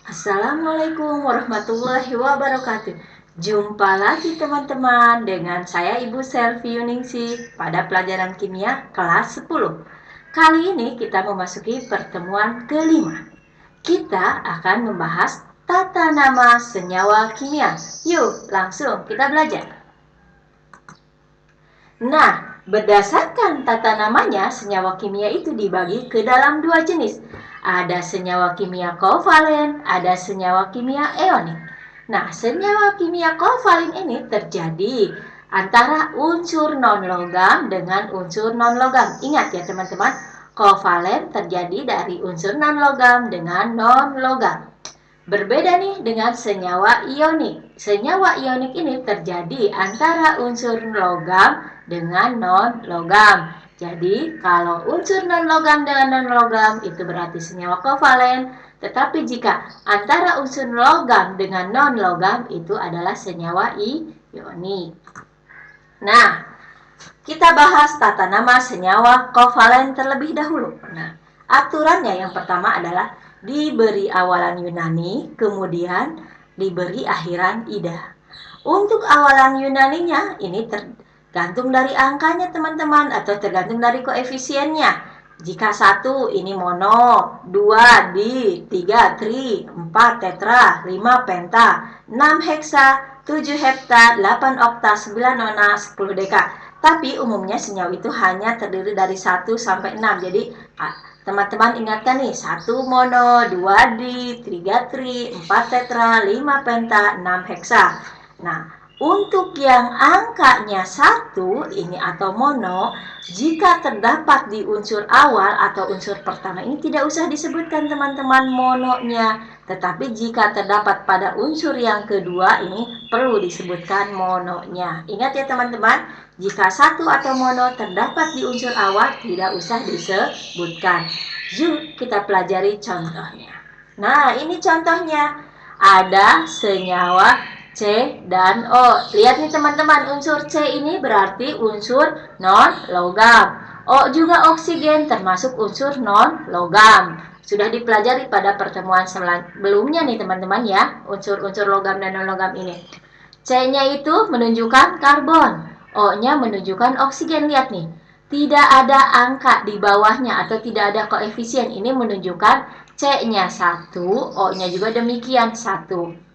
Assalamualaikum warahmatullahi wabarakatuh. Jumpa lagi teman-teman dengan saya Ibu Selvi Yuningsi pada pelajaran kimia kelas 10. Kali ini kita memasuki pertemuan kelima. Kita akan membahas tata nama senyawa kimia. Yuk, langsung kita belajar. Nah, berdasarkan tata namanya, senyawa kimia itu dibagi ke dalam dua jenis. Ada senyawa kimia kovalen, ada senyawa kimia ionik. Nah, senyawa kimia kovalen ini terjadi antara unsur non-logam dengan unsur non-logam. Ingat ya teman-teman, kovalen terjadi dari unsur non-logam dengan non-logam. Berbeda nih dengan senyawa ionik. Senyawa ionik ini terjadi antara unsur logam dengan non-logam. Jadi, kalau unsur non-logam dengan non-logam itu berarti senyawa kovalen. Tetapi jika antara unsur logam dengan non-logam itu adalah senyawa ionik. Nah, kita bahas tata nama senyawa kovalen terlebih dahulu. Nah, aturannya yang pertama adalah diberi awalan Yunani, kemudian diberi akhiran ida. Untuk awalan Yunaninya ini tergantung dari angkanya teman-teman, atau tergantung dari koefisiennya. Jika 1 ini mono, 2 di, 3 tri, 4 tetra, 5 penta, 6 heksa, 7 hepta, 8 okta, 9 nona, 10 deka. Tapi umumnya senyawa itu hanya terdiri dari 1 sampai 6. Jadi teman-teman ingatkan nih, 1 mono, 2 di, 3 tri, 4 tetra, 5 penta, 6 heksa. Nah, untuk yang angkanya 1 ini atau mono, jika terdapat di unsur awal atau unsur pertama ini tidak usah disebutkan teman-teman mononya. Tetapi jika terdapat pada unsur yang kedua ini perlu disebutkan mononya. Ingat ya teman-teman, jika 1 atau mono terdapat di unsur awal tidak usah disebutkan. Yuk kita pelajari contohnya. Nah, ini contohnya. Ada senyawa C dan O. Lihat nih teman-teman, unsur C ini berarti unsur non-logam. O juga oksigen termasuk unsur non-logam. Sudah dipelajari pada pertemuan sebelumnya nih teman-teman ya, unsur-unsur logam dan non-logam ini. C-nya itu menunjukkan karbon, O-nya menunjukkan oksigen. Lihat nih, tidak ada angka di bawahnya atau tidak ada koefisien. Ini menunjukkan C-nya 1, O-nya juga demikian 1.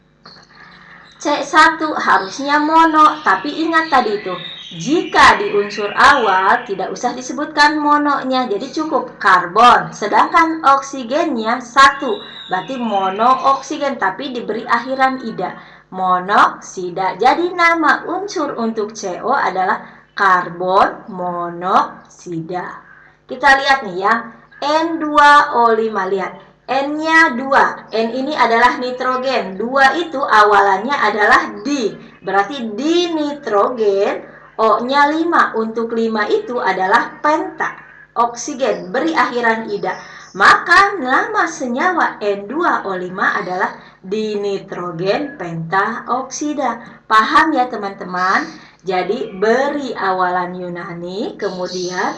C1 harusnya mono, tapi ingat tadi itu, jika di unsur awal tidak usah disebutkan mononya, jadi cukup karbon. Sedangkan oksigennya 1, berarti monooksigen, tapi diberi akhiran ida, monoksida. Jadi nama unsur untuk CO adalah karbon monoksida. Kita lihat nih ya, N2O5, lihat. N-nya 2. N ini adalah nitrogen. 2 itu awalannya adalah di. Berarti dinitrogen. O-nya 5. Untuk 5 itu adalah penta. Oksigen. Beri akhiran ida. Maka nama senyawa N2O5 adalah dinitrogen pentaoksida. Paham ya teman-teman? Jadi beri awalan Yunani, kemudian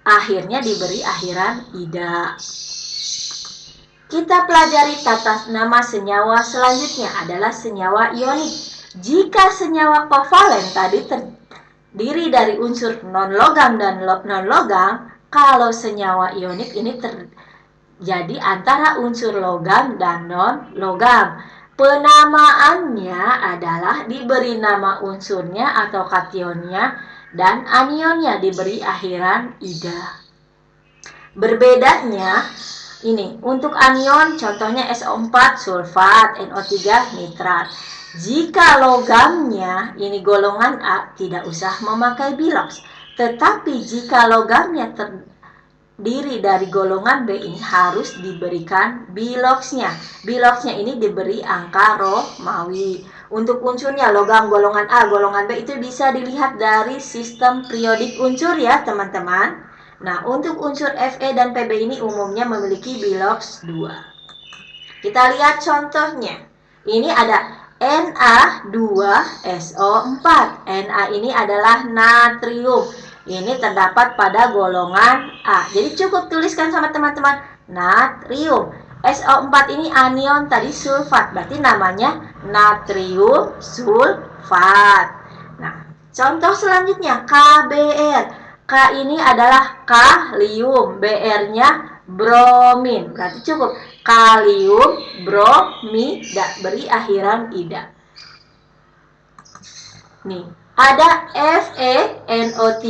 akhirnya diberi akhiran ida. Kita pelajari tata nama senyawa selanjutnya adalah senyawa ionik. Jika senyawa kovalen tadi terdiri dari unsur non-logam dan non-logam, kalau senyawa ionik ini terjadi antara unsur logam dan non-logam. Penamaannya adalah diberi nama unsurnya atau kationnya dan anionnya diberi akhiran ida. Berbedanya ini, untuk anion contohnya SO4 sulfat, NO3 nitrat. Jika logamnya ini golongan A tidak usah memakai biloks. Tetapi jika logamnya terdiri dari golongan B ini harus diberikan biloksnya. Biloksnya ini diberi angka Romawi. Untuk unsurnya logam golongan A, golongan B itu bisa dilihat dari sistem periodik unsur ya teman-teman. Nah, untuk unsur Fe dan Pb ini umumnya memiliki biloks 2. Kita lihat contohnya. Ini ada Na2SO4. Na ini adalah natrium. Ini terdapat pada golongan A. Jadi cukup tuliskan sama teman-teman natrium. SO4 ini anion tadi sulfat, berarti namanya natrium sulfat. Nah, contoh selanjutnya KBr. K ini adalah kalium, Br-nya bromin. Berarti cukup kalium bromida, beri akhiran ida. Nih, ada FeNO3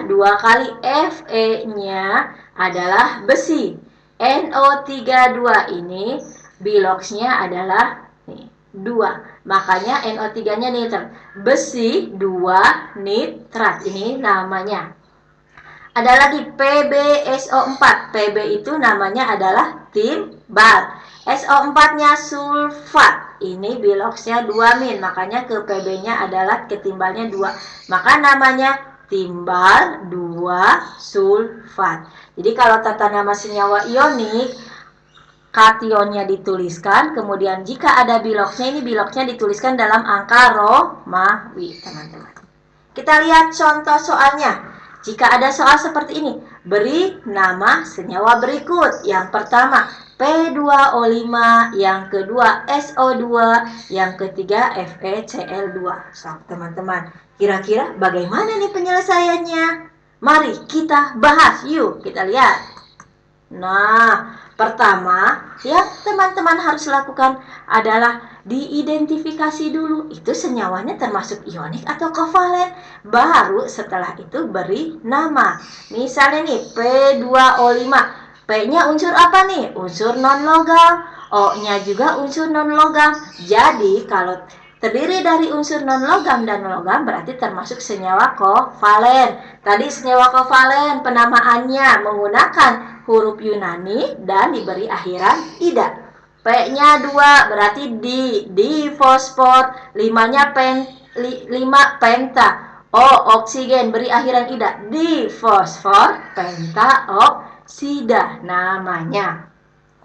dua kali, Fe-nya adalah besi. NO32 ini biloxnya adalah nih, 2. Makanya NO3-nya nitrat. Besi 2 nitrat ini namanya. Ada lagi PbSO4. Pb itu namanya adalah timbal. SO4-nya sulfat. Ini biloxnya 2 min. Makanya ke Pb-nya adalah ketimbalnya 2. Maka namanya timbal 2 sulfat. Jadi kalau tata nama senyawa ionik, kationnya dituliskan, kemudian jika ada biloxnya, ini biloxnya dituliskan dalam angka Romawi, teman-teman. Kita lihat contoh soalnya. Jika ada soal seperti ini, beri nama senyawa berikut. Yang pertama, P2O5, yang kedua SO2, yang ketiga FeCl2. So, teman-teman, kira-kira bagaimana nih penyelesaiannya? Mari kita bahas, yuk kita lihat. Nah, pertama yang teman-teman harus lakukan adalah diidentifikasi dulu. Itu senyawanya termasuk ionik atau kovalen. Baru setelah itu beri nama. Misalnya nih P2O5. P-nya unsur apa nih? Unsur non-logam. O-nya juga unsur non-logam. Jadi kalau terdiri dari unsur non-logam dan logam berarti termasuk senyawa kovalen. Tadi senyawa kovalen penamaannya menggunakan huruf Yunani dan diberi akhiran ida. P-nya 2 berarti di fosfor, 5-nya 5 penta. O oksigen beri akhiran ida. Di fosfor pentaoksida namanya.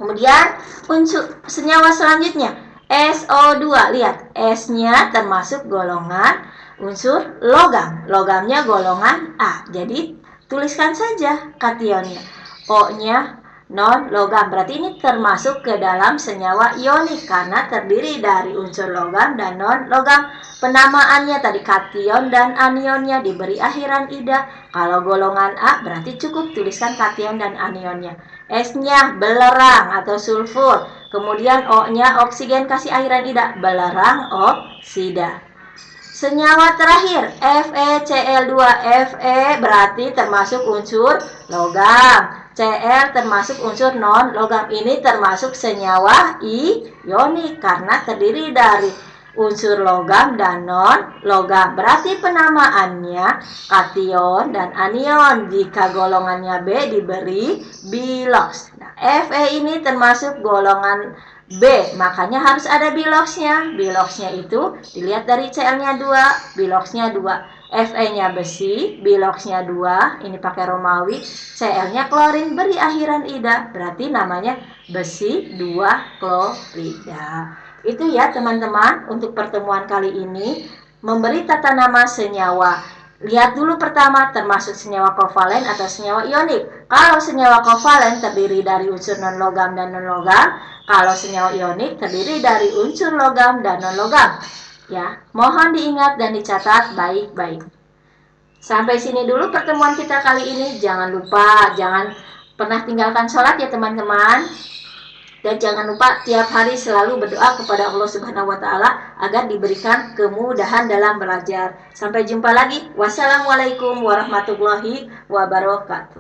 Kemudian unsur senyawa selanjutnya SO2, lihat S-nya termasuk golongan unsur logam. Logamnya golongan A. Jadi tuliskan saja kationnya. O-nya non logam. Berarti ini termasuk ke dalam senyawa ionik karena terdiri dari unsur logam dan non logam. Penamaannya tadi kation dan anionnya diberi akhiran ida. Kalau golongan A berarti cukup tuliskan kation dan anionnya. S-nya belerang atau sulfur. Kemudian O-nya oksigen kasih akhiran ida, belerang oksida. Senyawa terakhir FeCl2. Fe berarti termasuk unsur logam. Cl termasuk unsur non logam. Ini termasuk senyawa ionik karena terdiri dari unsur logam dan non logam. Berarti penamaannya kation dan anion. Jika golongannya B diberi bilox. Nah, Fe ini termasuk golongan B, makanya harus ada biloxnya. Biloxnya itu dilihat dari Cl-nya 2, biloxnya 2. Fe-nya besi, biloxnya 2, ini pakai Romawi. Cl-nya klorin, beri akhiran ida, berarti namanya besi 2 klorida. Itu ya teman-teman untuk pertemuan kali ini, memberi tata nama senyawa. Lihat dulu pertama termasuk senyawa kovalen atau senyawa ionik. Kalau senyawa kovalen terdiri dari unsur non-logam dan non-logam. Kalau senyawa ionik terdiri dari unsur logam dan non-logam. Ya, mohon diingat dan dicatat baik-baik. Sampai sini dulu pertemuan kita kali ini. Jangan lupa, jangan pernah tinggalkan sholat ya teman-teman. Dan jangan lupa tiap hari selalu berdoa kepada Allah Subhanahu wa Ta'ala agar diberikan kemudahan dalam belajar. Sampai jumpa lagi. Wassalamualaikum warahmatullahi wabarakatuh.